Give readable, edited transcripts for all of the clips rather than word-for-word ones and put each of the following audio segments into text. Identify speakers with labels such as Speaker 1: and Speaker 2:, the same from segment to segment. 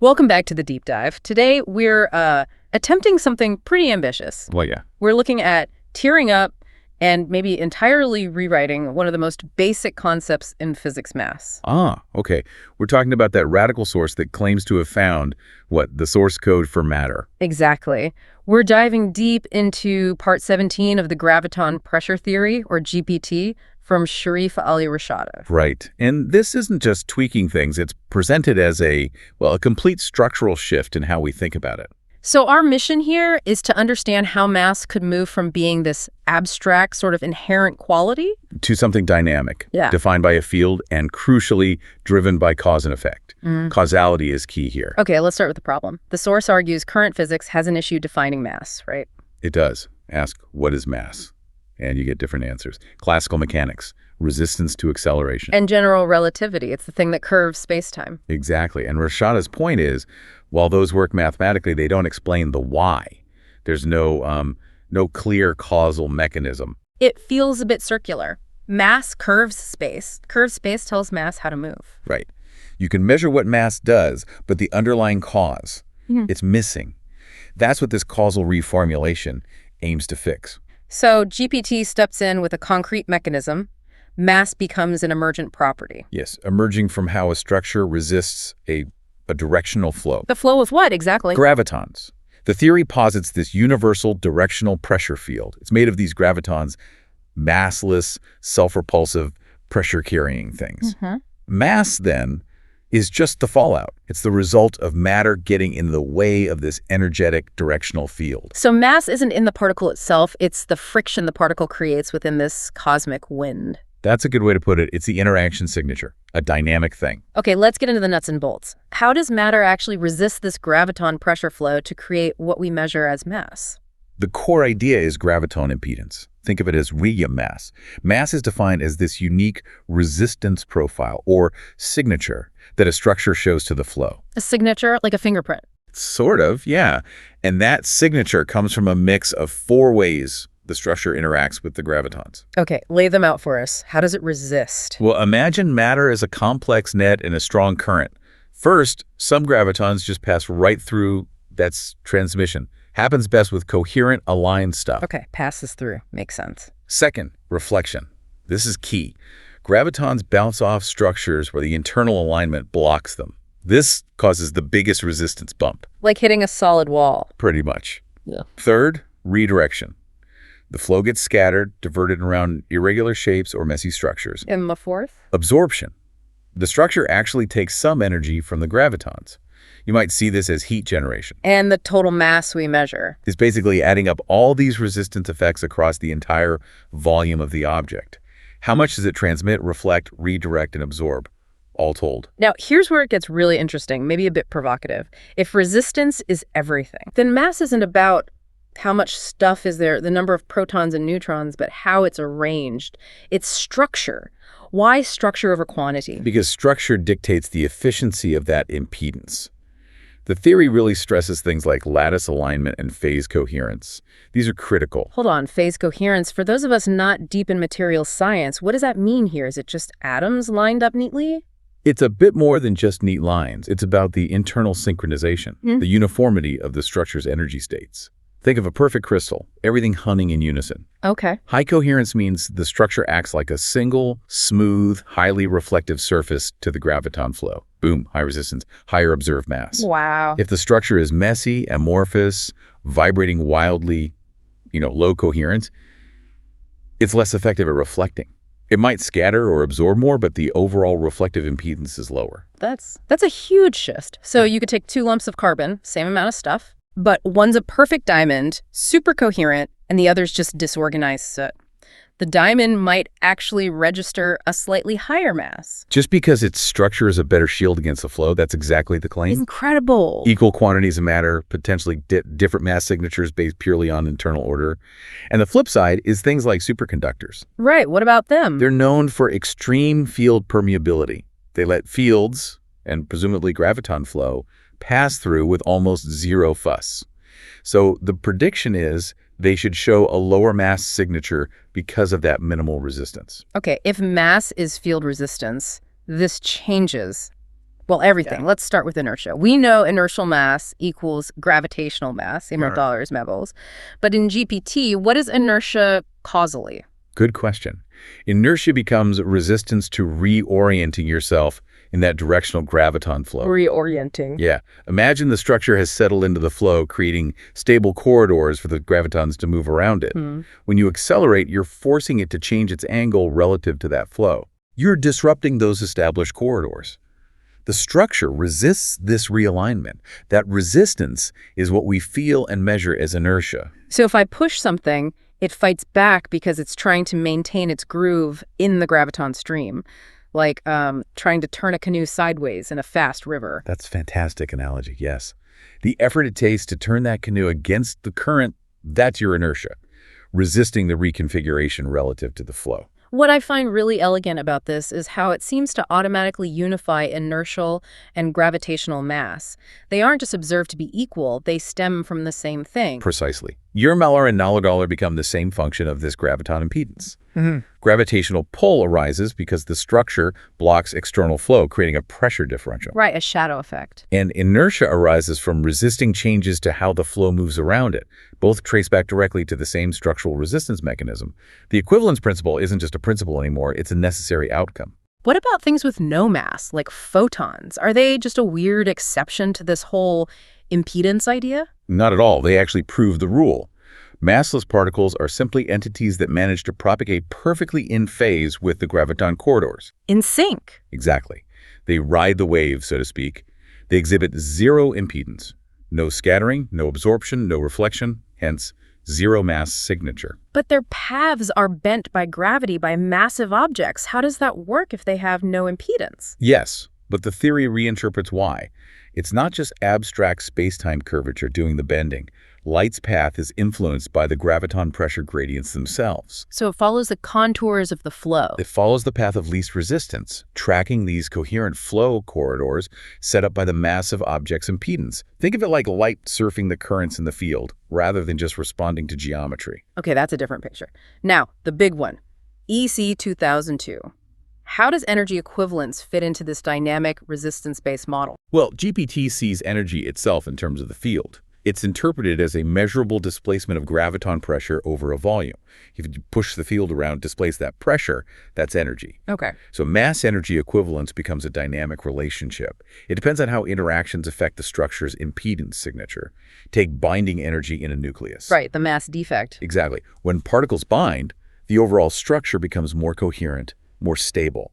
Speaker 1: Welcome back to the deep dive. Today we're attempting something pretty ambitious.
Speaker 2: Well, yeah.
Speaker 1: We're looking at tearing up and maybe entirely rewriting one of the most basic concepts in physics mass.
Speaker 2: Ah, okay. We're talking about that radical source that claims to have found, the source code for matter.
Speaker 1: Exactly. We're diving deep into part 17 of the Graviton Pressure Theory, or GPT, from Sharif Ali-Rashadov.
Speaker 2: Right. And this isn't just tweaking things. It's presented as a complete structural shift in how we think about it.
Speaker 1: So our mission here is to understand how mass could move from being this abstract sort of inherent quality
Speaker 2: To something dynamic,
Speaker 1: Yeah.
Speaker 2: defined by a field and crucially driven by cause and effect. Causality is key here.
Speaker 1: Okay, let's start with the problem. The source argues current physics has an issue defining mass, right?
Speaker 2: It does. Ask, what is mass? And you get different answers. Classical mechanics, resistance to acceleration.
Speaker 1: And general relativity, it's the thing that curves space-time.
Speaker 2: Exactly. And Rashada's point is, while those work mathematically, they don't explain the why. There's no clear causal mechanism.
Speaker 1: It feels a bit circular. Mass curves space. Curved space tells mass how to move.
Speaker 2: Right. You can measure what mass does, but the underlying cause, it's missing. That's what this causal reformulation aims to fix.
Speaker 1: So GPT steps in with a concrete mechanism. Mass becomes an emergent property.
Speaker 2: Yes, emerging from how a structure resists a directional flow.
Speaker 1: The flow of what, exactly?
Speaker 2: Gravitons. The theory posits this universal directional pressure field. It's made of these gravitons, massless, self-repulsive, pressure-carrying things. Mass, then, is just the fallout. It's the result of matter getting in the way of this energetic directional field.
Speaker 1: So mass isn't in the particle itself, it's the friction the particle creates within this cosmic wind.
Speaker 2: That's a good way to put it. It's the interaction signature, a dynamic thing.
Speaker 1: Okay, let's get into the nuts and bolts. How does matter actually resist this graviton pressure flow to create what we measure as mass?
Speaker 2: The core idea is graviton impedance. Think of it as radium mass. Mass is defined as this unique resistance profile, or signature, that a structure shows to the flow.
Speaker 1: A signature, like a fingerprint.
Speaker 2: Sort of, yeah. And that signature comes from a mix of 4 ways the structure interacts with the gravitons.
Speaker 1: Okay, lay them out for us. How does it resist?
Speaker 2: Well, imagine matter as a complex net in a strong current. First, some gravitons just pass right through. That's transmission. Happens best with coherent, aligned stuff.
Speaker 1: Okay, passes through. Makes sense.
Speaker 2: Second, reflection. This is key. Gravitons bounce off structures where the internal alignment blocks them. This causes the biggest resistance bump.
Speaker 1: Like hitting a solid wall.
Speaker 2: Pretty much.
Speaker 1: Yeah.
Speaker 2: Third, redirection. The flow gets scattered, diverted around irregular shapes or messy structures.
Speaker 1: And the fourth?
Speaker 2: Absorption. The structure actually takes some energy from the gravitons. You might see this as heat generation.
Speaker 1: And the total mass we measure.
Speaker 2: It's basically adding up all these resistance effects across the entire volume of the object. How much does it transmit, reflect, redirect, and absorb, all told?
Speaker 1: Now, here's where it gets really interesting, maybe a bit provocative. If resistance is everything, then mass isn't about how much stuff is there, the number of protons and neutrons, but how it's arranged. It's structure. Why structure over quantity?
Speaker 2: Because structure dictates the efficiency of that impedance. The theory really stresses things like lattice alignment and phase coherence. These are critical.
Speaker 1: Hold on, phase coherence. For those of us not deep in material science, what does that mean here? Is it just atoms lined up neatly?
Speaker 2: It's a bit more than just neat lines. It's about the internal synchronization, the uniformity of the structure's energy states. Think of a perfect crystal, everything humming in unison.
Speaker 1: Okay.
Speaker 2: High coherence means the structure acts like a single, smooth, highly reflective surface to the graviton flow. Boom, high resistance, higher observed mass.
Speaker 1: Wow.
Speaker 2: If the structure is messy, amorphous, vibrating wildly, low coherence, it's less effective at reflecting. It might scatter or absorb more, but the overall reflective impedance is lower.
Speaker 1: That's a huge shift. So you could take 2 lumps of carbon, same amount of stuff, but one's a perfect diamond, super coherent, and the other's just disorganized soot. The diamond might actually register a slightly higher mass.
Speaker 2: Just because its structure is a better shield against the flow, that's exactly the claim.
Speaker 1: Incredible.
Speaker 2: Equal quantities of matter, potentially different mass signatures based purely on internal order. And the flip side is things like superconductors.
Speaker 1: Right, what about them?
Speaker 2: They're known for extreme field permeability. They let fields, and presumably graviton flow, pass through with almost zero fuss. So the prediction is they should show a lower mass signature because of that minimal resistance.
Speaker 1: Okay, if mass is field resistance, this changes Well, everything.
Speaker 2: Yeah.
Speaker 1: Let's start with inertia. We know inertial mass equals gravitational mass, same
Speaker 2: Sure.
Speaker 1: dollars, mevels. But in GPT, what is inertia causally?
Speaker 2: Good question. Inertia becomes resistance to reorienting yourself in that directional graviton flow.
Speaker 1: Reorienting.
Speaker 2: Yeah. Imagine the structure has settled into the flow, creating stable corridors for the gravitons to move around it. When you accelerate, you're forcing it to change its angle relative to that flow. You're disrupting those established corridors. The structure resists this realignment. That resistance is what we feel and measure as inertia.
Speaker 1: So if I push something, it fights back because it's trying to maintain its groove in the graviton stream, like trying to turn a canoe sideways in a fast river.
Speaker 2: That's a fantastic analogy, yes. The effort it takes to turn that canoe against the current, that's your inertia, resisting the reconfiguration relative to the flow.
Speaker 1: What I find really elegant about this is how it seems to automatically unify inertial and gravitational mass. They aren't just observed to be equal, they stem from the same thing.
Speaker 2: Precisely. Urmiller and Nalagaller become the same function of this graviton impedance. Gravitational pull arises because the structure blocks external flow, creating a pressure differential.
Speaker 1: Right, a shadow effect.
Speaker 2: And inertia arises from resisting changes to how the flow moves around it. Both trace back directly to the same structural resistance mechanism. The equivalence principle isn't just a principle anymore, it's a necessary outcome.
Speaker 1: What about things with no mass, like photons? Are they just a weird exception to this whole impedance idea?
Speaker 2: Not at all. They actually prove the rule. Massless particles are simply entities that manage to propagate perfectly in phase with the graviton corridors.
Speaker 1: In sync.
Speaker 2: Exactly. They ride the wave, so to speak. They exhibit zero impedance. No scattering, no absorption, no reflection, hence zero mass signature.
Speaker 1: But their paths are bent by gravity by massive objects. How does that work if they have no impedance?
Speaker 2: Yes, but the theory reinterprets why. It's not just abstract space-time curvature doing the bending. Light's path is influenced by the graviton pressure gradients themselves.
Speaker 1: So it follows the contours of the flow.
Speaker 2: It follows the path of least resistance, tracking these coherent flow corridors set up by the massive object's impedance. Think of it like light surfing the currents in the field, rather than just responding to geometry.
Speaker 1: Okay, that's a different picture. Now, the big one, EC 2002. How does energy equivalence fit into this dynamic resistance-based model?
Speaker 2: Well, GPT sees energy itself in terms of the field. It's interpreted as a measurable displacement of graviton pressure over a volume. If you push the field around, displace that pressure, that's energy.
Speaker 1: Okay.
Speaker 2: So mass-energy equivalence becomes a dynamic relationship. It depends on how interactions affect the structure's impedance signature. Take binding energy in a nucleus.
Speaker 1: Right, the mass defect.
Speaker 2: Exactly. When particles bind, the overall structure becomes more coherent, more stable.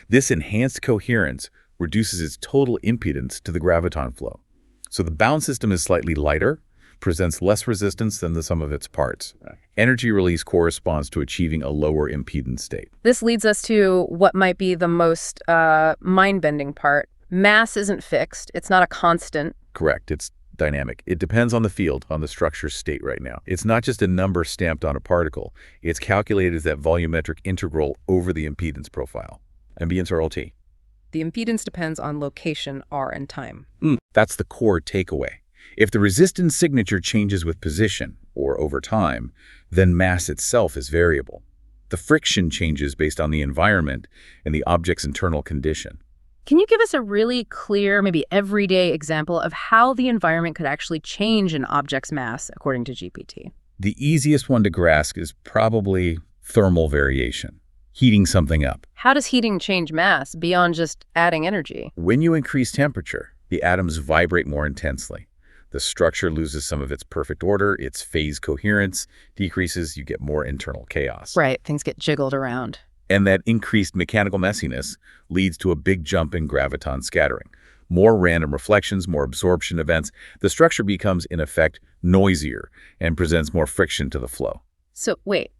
Speaker 2: This enhanced coherence reduces its total impedance to the graviton flow. So the bound system is slightly lighter, presents less resistance than the sum of its parts. Energy release corresponds to achieving a lower impedance state.
Speaker 1: This leads us to what might be the most mind-bending part. Mass isn't fixed. It's not a constant.
Speaker 2: Correct. It's dynamic. It depends on the field, on the structure's state right now. It's not just a number stamped on a particle. It's calculated as that volumetric integral over the impedance profile. Impedance or LT.
Speaker 1: The impedance depends on location, R, and time.
Speaker 2: That's the core takeaway. If the resistance signature changes with position, or over time, then mass itself is variable. The friction changes based on the environment and the object's internal condition.
Speaker 1: Can you give us a really clear, maybe everyday example of how the environment could actually change an object's mass, according to GPT?
Speaker 2: The easiest one to grasp is probably thermal variation. Heating something up.
Speaker 1: How does heating change mass beyond just adding energy?
Speaker 2: When you increase temperature, the atoms vibrate more intensely. The structure loses some of its perfect order, its phase coherence decreases, you get more internal chaos.
Speaker 1: Right, things get jiggled around.
Speaker 2: And that increased mechanical messiness leads to a big jump in graviton scattering. More random reflections, more absorption events. The structure becomes, in effect, noisier and presents more friction to the flow.
Speaker 1: So, wait.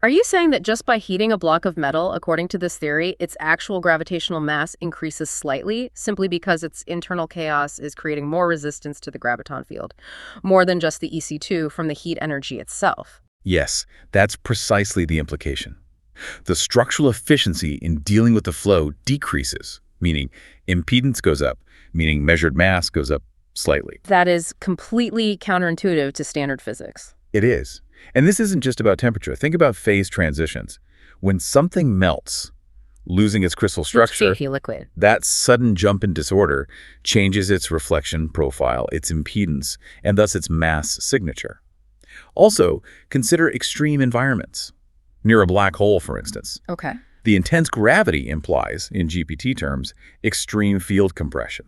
Speaker 1: Are you saying that just by heating a block of metal, according to this theory, its actual gravitational mass increases slightly, simply because its internal chaos is creating more resistance to the graviton field, more than just the EC2 from the heat energy itself?
Speaker 2: Yes, that's precisely the implication. The structural efficiency in dealing with the flow decreases, meaning impedance goes up, meaning measured mass goes up slightly.
Speaker 1: That is completely counterintuitive to standard physics.
Speaker 2: It is. And this isn't just about temperature. Think about phase transitions. When something melts, losing its crystal
Speaker 1: It's
Speaker 2: structure.
Speaker 1: shaky liquid.
Speaker 2: That sudden jump in disorder changes its reflection profile, its impedance, and thus its mass signature. Also, consider extreme environments. Near a black hole, for instance.
Speaker 1: Okay.
Speaker 2: The intense gravity implies, in GPT terms, extreme field compression.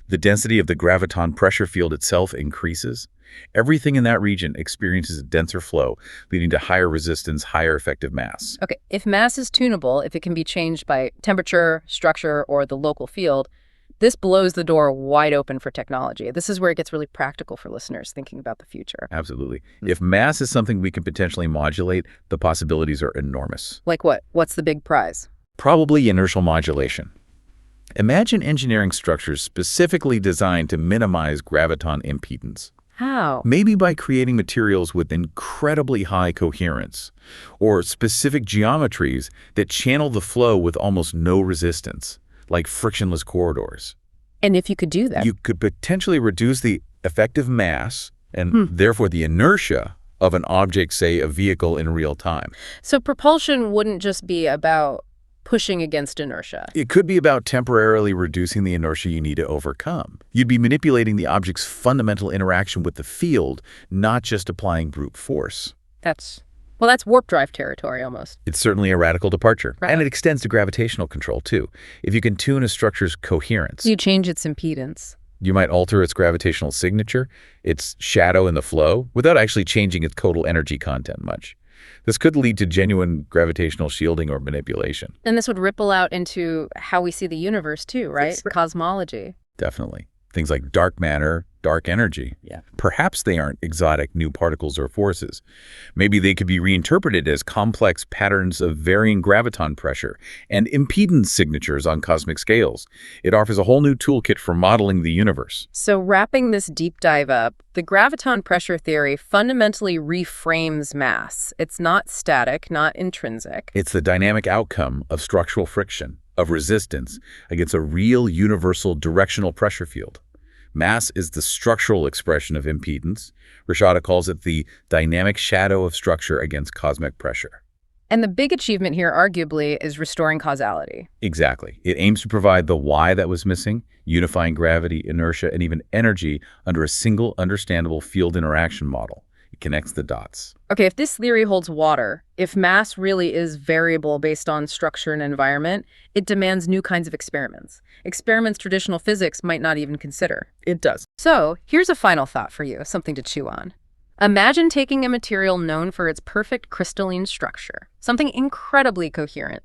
Speaker 2: The density of the graviton pressure field itself increases. Everything in that region experiences a denser flow, leading to higher resistance, higher effective mass.
Speaker 1: Okay, if mass is tunable, if it can be changed by temperature, structure, or the local field, this blows the door wide open for technology. This is where it gets really practical for listeners thinking about the future.
Speaker 2: Absolutely. If mass is something we can potentially modulate, the possibilities are enormous.
Speaker 1: Like what? What's the big prize?
Speaker 2: Probably inertial modulation. Imagine engineering structures specifically designed to minimize graviton impedance.
Speaker 1: How?
Speaker 2: Maybe by creating materials with incredibly high coherence, or specific geometries that channel the flow with almost no resistance, like frictionless corridors.
Speaker 1: And if you could do that,
Speaker 2: You could potentially reduce the effective mass and therefore the inertia of an object, say a vehicle, in real time.
Speaker 1: so propulsion wouldn't just be about pushing against inertia.
Speaker 2: It could be about temporarily reducing the inertia you need to overcome. You'd be manipulating the object's fundamental interaction with the field, not just applying brute force.
Speaker 1: That's warp drive territory almost.
Speaker 2: It's certainly a radical departure.
Speaker 1: Right.
Speaker 2: And it extends to gravitational control, too. If you can tune a structure's coherence,
Speaker 1: You change its impedance.
Speaker 2: you might alter its gravitational signature, its shadow in the flow, without actually changing its total energy content much. This could lead to genuine gravitational shielding or manipulation.
Speaker 1: And this would ripple out into how we see the universe too, right? Cosmology.
Speaker 2: Definitely. Things like dark matter, dark energy.
Speaker 1: Yeah.
Speaker 2: Perhaps they aren't exotic new particles or forces. Maybe they could be reinterpreted as complex patterns of varying graviton pressure and impedance signatures on cosmic scales. It offers a whole new toolkit for modeling the universe.
Speaker 1: So wrapping this deep dive up, the graviton pressure theory fundamentally reframes mass. It's not static, not intrinsic.
Speaker 2: It's the dynamic outcome of structural friction, of resistance, against a real universal directional pressure field. Mass is the structural expression of impedance. Rashada calls it the dynamic shadow of structure against cosmic pressure.
Speaker 1: And the big achievement here, arguably, is restoring causality.
Speaker 2: Exactly. It aims to provide the why that was missing, unifying gravity, inertia, and even energy under a single understandable field interaction model. It connects the dots.
Speaker 1: Okay, if this theory holds water, if mass really is variable based on structure and environment, it demands new kinds of experiments. Experiments traditional physics might not even consider.
Speaker 2: It does.
Speaker 1: So, here's a final thought for you, something to chew on. Imagine taking a material known for its perfect crystalline structure, something incredibly coherent.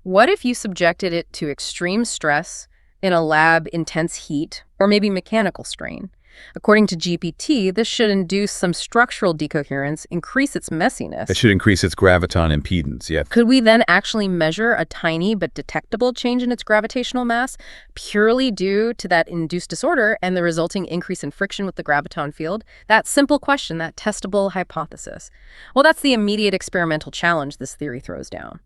Speaker 1: What if you subjected it to extreme stress, in a lab intense heat, or maybe mechanical strain? According to GPT, this should induce some structural decoherence, increase its messiness.
Speaker 2: It should increase its graviton impedance, yeah.
Speaker 1: Could we then actually measure a tiny but detectable change in its gravitational mass purely due to that induced disorder and the resulting increase in friction with the graviton field? That simple question, that testable hypothesis. Well, that's the immediate experimental challenge this theory throws down.